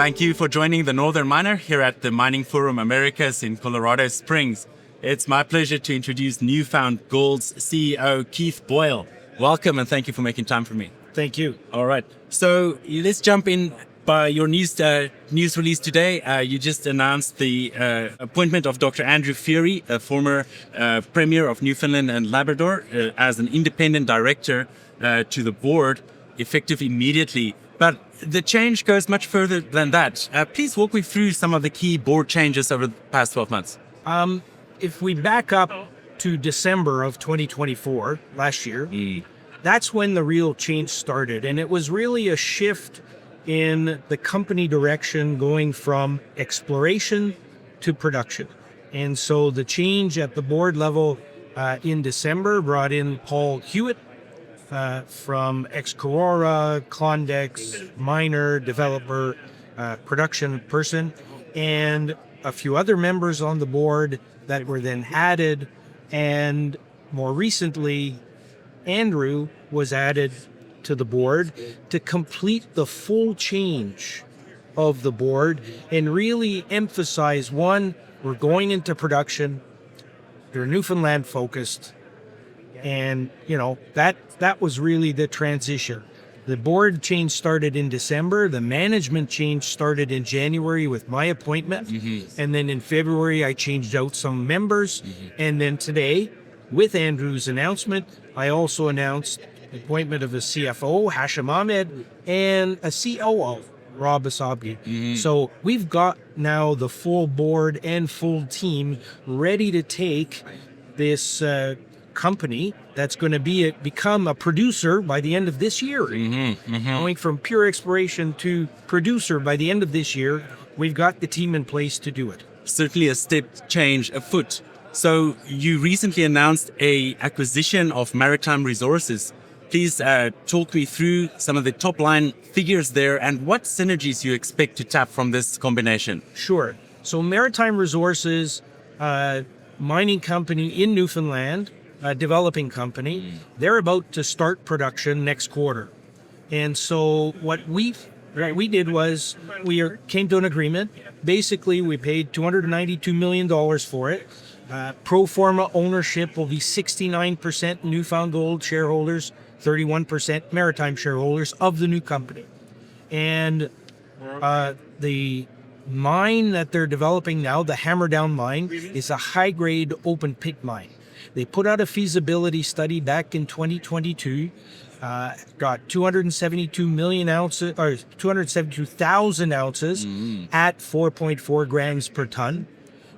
Thank you for joining the Northern Miner here at the Mining Forum Americas in Colorado Springs. It's my pleasure to introduce Newfound Gold's CEO Keith Boyle. Welcome and thank you for making time for me. Thank you. All right. So let's jump in by your news release today. You just announced the appointment of Dr. Andrew Fury, a former Premier of Newfoundland and Labrador, as an independent director to the board, effective immediately. But the change goes much further than that. Please walk me through some of the key board changes over the past 12 months. If we back up to December of 2024, last year, that's when the real change started. And it was really a shift in the company direction going from exploration to production. And so the change at the board level in December brought in Paul Hewitt from ex-Karora, Klondex, miner, developer, production person, and a few other members on the board that were then added. And more recently, Andrew was added to the board to complete the full change of the board and really emphasize, one, we're going into production, they're Newfoundland focused, and that was really the transition. The board change started in December, the management change started in January with my appointment, and then in February I changed out some members, and then today, with Andrew's announcement, I also announced the appointment of a CFO, Hashim Ahmed, and a COO, Rob Asabgi. So we've got now the full board and full team ready to take this company that's going to become a producer by the end of this year. Going from pure exploration to producer by the end of this year, we've got the team in place to do it. Certainly a step change afoot. So you recently announced a acquisition of Maritime resources. Please talk me through some of the top line figures there and what synergies you expect to tap from this combination. Sure. So Maritime Resources, mining company in Newfoundland, a developing company, they're about to start production next quarter. And so what we did was we came to an agreement. Basically, we paid $292 million for it. Pro forma ownership will be 69% Newfound Gold shareholders, 31% Maritime shareholders of the new company. And the mine that they're developing now, the Hammerdown mine, is a high-grade open pit mine. They put out a feasibility study back in 2022, got 272,000 ounces at 4.4 grams per ton.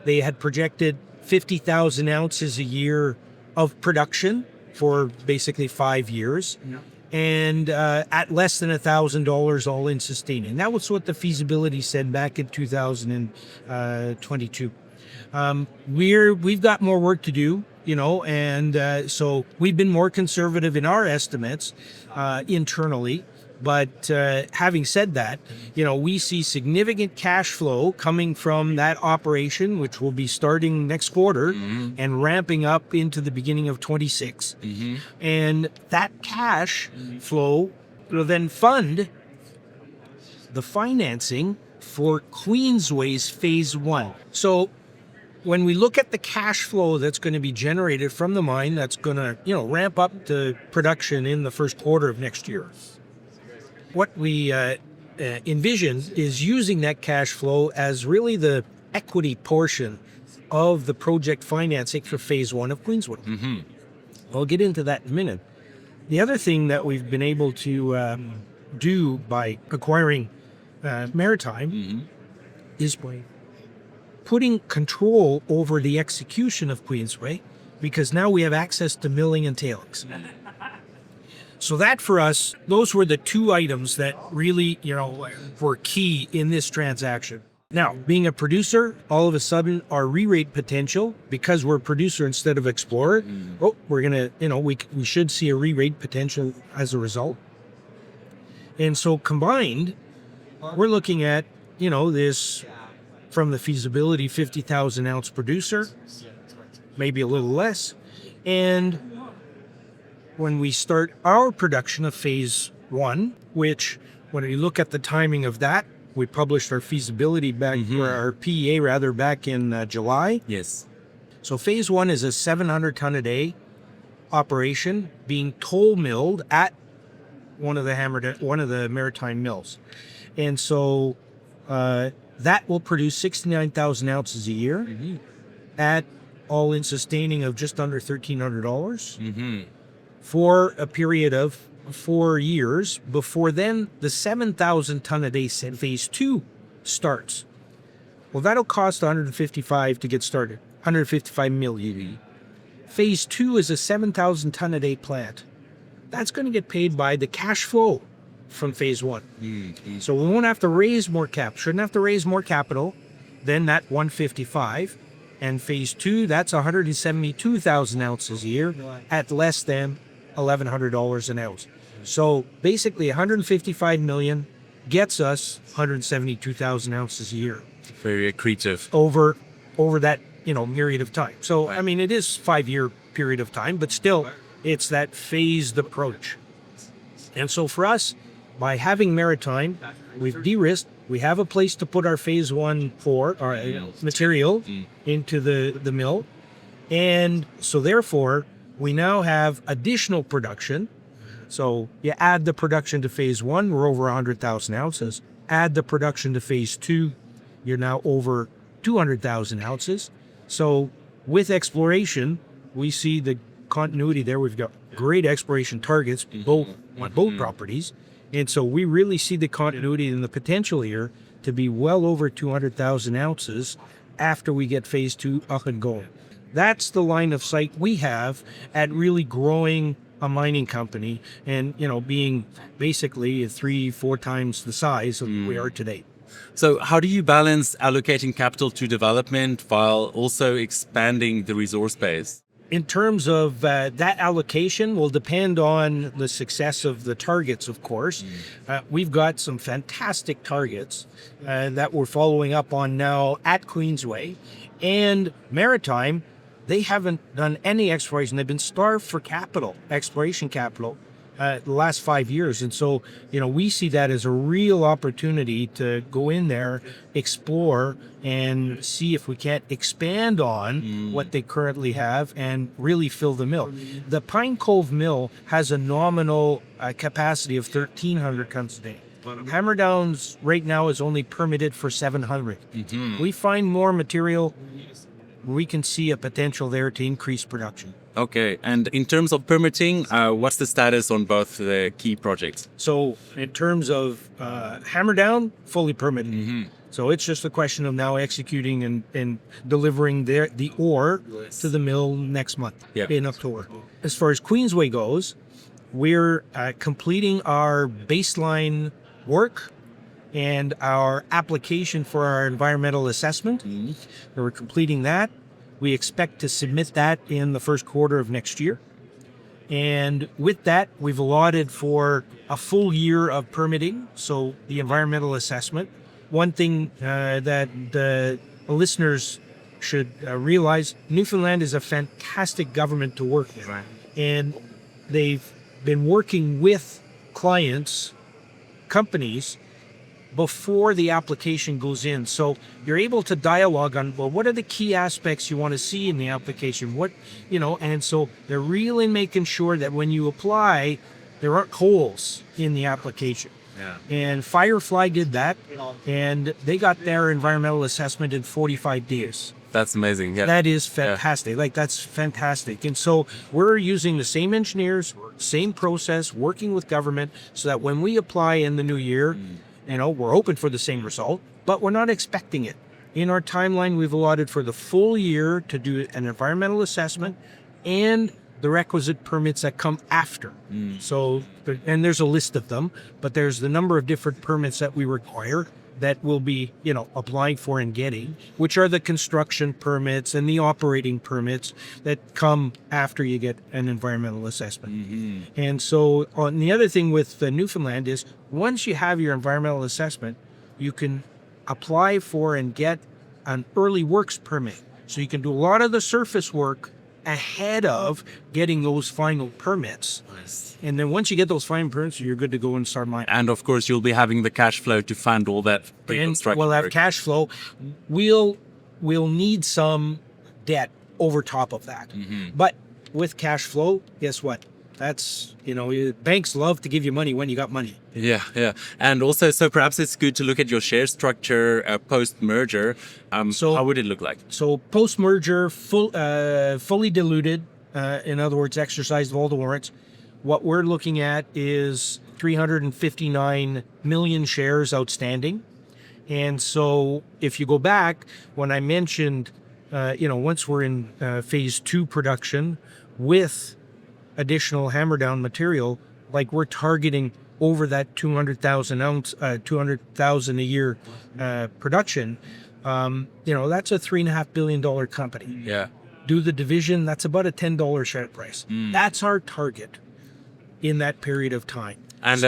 They had projected 50,000 ounces a year of production for basically 5 years, and at less than $1,000 all in sustaining. That was what the feasibility said back in 2022. We've got more work to do, and so we've been more conservative in our estimates internally. But having said that, we see significant cash flow coming from that operation, which will be starting next quarter and ramping up into the beginning of 26. And that cash flow will then fund the financing for Queensway's Phase 1. So when we look at the cash flow that's going to be generated from the mine, that's going to, ramp up to production in the first quarter of next year. What we envision is using that cash flow as really the equity portion of the project financing for Phase 1 of Queensway. I'll get into that in a minute. The other thing that we've been able to do by acquiring Maritime is by putting control over the execution of Queensway, because now we have access to milling and tailings. So that for us, those were the two items that really, were key in this transaction. Now, being a producer, all of a sudden our re-rate potential, because we're a producer instead of explorer, we're going to, we should see a re-rate potential as a result. And so combined, we're looking at, this from the feasibility 50,000 ounce producer, maybe a little less. And when we start our production of Phase 1, which when you look at the timing of that, We published our feasibility back, or our PEA rather, back in July. Yes. So phase one is a 700 ton a day operation being toll milled at one of the Maritime mills. And so that will produce 69,000 ounces a year at all-in sustaining of just under $1,300 for a period of 4 years. Before then, the 7,000 ton a day phase two starts. Well, that'll cost 155 to get started, 155 million. Phase two is a 7,000 ton a day plant. That's going to get paid by the cash flow from phase one. So we won't have to raise more shouldn't have to raise more capital than that 155. And phase two, that's 172,000 ounces a year at less than $1,100 an ounce. So basically 155 million gets us 172,000 ounces a year. Very accretive. Over that, myriad of time. So, I mean, it is 5-year period of time, but still it's that phased approach. And so for us, by having Maritime, we've de-risked. We have a place to put our phase one material into the mill. And so therefore, we now have additional production. So you add the production to phase one, we're over 100,000 ounces. Add the production to phase two, you're now over 200,000 ounces. So with exploration, we see the continuity there. We've got great exploration targets, both on both properties. And so we really see the continuity and the potential here to be well over 200,000 ounces after we get phase two up and going. That's the line of sight we have at really growing a mining company and, being basically 3-4 times the size of we are today. So how do you balance allocating capital to development while also expanding the resource base? In terms of that allocation will depend on the success of the targets, of course. We've got some fantastic targets that we're following up on now at Queensway and Maritime. They haven't done any exploration. They've been starved for exploration capital, the last 5 years. And so, we see that as a real opportunity to go in there, explore, and see if we can't expand on what they currently have and really fill the mill. The Pine Cove mill has a nominal capacity of 1,300 tons a day. Hammerdowns right now is only permitted for 700. We find more material, we can see a potential there to increase production. Okay, and in terms of permitting, what's the status on both the key projects? So in terms of Hammerdown, fully permitted. So it's just a question of now executing and delivering the ore to the mill next month in October. As far as Queensway goes, we're completing our baseline work and our application for our environmental assessment. We're completing that. We expect to submit that in the first quarter of next year. And with that, we've allotted for a full year of permitting, so the environmental assessment. One thing that the listeners should realize, Newfoundland is a fantastic government to work with. And they've been working with clients, companies, before the application goes in. So you're able to dialogue on, well, what are the key aspects you want to see in the application? And so they're really making sure that when you apply, there aren't holes in the application. And Firefly did that, and they got their environmental assessment in 45 days. That's amazing. Yeah. That is fantastic. That's fantastic. And so we're using the same engineers, same process, working with government, so that when we apply in the new year, we're hoping for the same result, but we're not expecting it. In our timeline, we've allotted for the full year to do an environmental assessment and the requisite permits that come after. So, and there's a list of them, but there's the number of different permits that we require that we'll be, applying for and getting, which are the construction permits and the operating permits that come after you get an environmental assessment. And so the other thing with Newfoundland is once you have your environmental assessment, you can apply for and get an early works permit. So you can do a lot of the surface work ahead of getting those final permits. And then once you get those final permits, you're good to go and start mining. And of course, you'll be having the cash flow to fund all that And pre-construction we'll have work. cash flow. We'll need some debt over top of that. But with cash flow, guess what? That's, banks love to give you money when you got money. Yeah, yeah. And also, so perhaps it's good to look at your share structure post-merger. So- how would it look like? So post-merger, fully diluted, in other words, exercise of all the warrants, what we're looking at is 359 million shares outstanding. And so if you go back, when I mentioned, once we're in phase 2 production with additional hammer down material, like we're targeting over that 200,000 a year production, that's a $3.5 billion company. Yeah. Do the division, that's about a $10 share price. That's our target in that period of time. And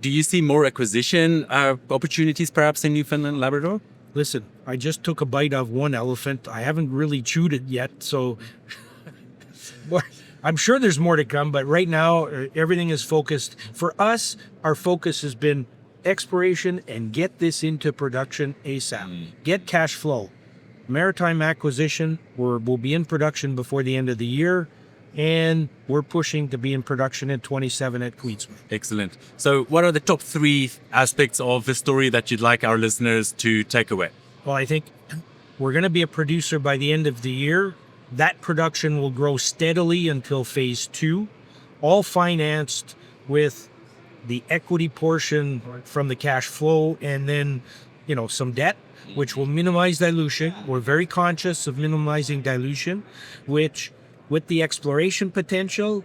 do you see more acquisition opportunities perhaps in Newfoundland and Labrador? Listen, I just took a bite of one elephant. I haven't really chewed it yet, so I'm sure there's more to come, but right now everything is focused. For us, our focus has been exploration and get this into production ASAP. Get cash flow. Maritime acquisition, we'll be in production before the end of the year, and we're pushing to be in production in 27 at Queensway. Excellent. So what are the top 3 aspects of the story that you'd like our listeners to take away? Well, I think we're going to be a producer by the end of the year. That production will grow steadily until phase 2, all financed with the equity portion from the cash flow and then, some debt, which will minimize dilution. We're very conscious of minimizing dilution, which with the exploration potential,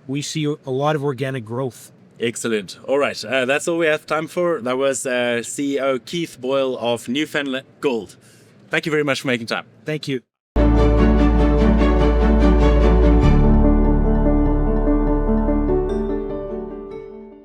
we see a lot of organic growth. Excellent. All right. That's all we have time for. That was CEO Keith Boyle of Newfoundland Gold. Thank you very much for making time. Thank you.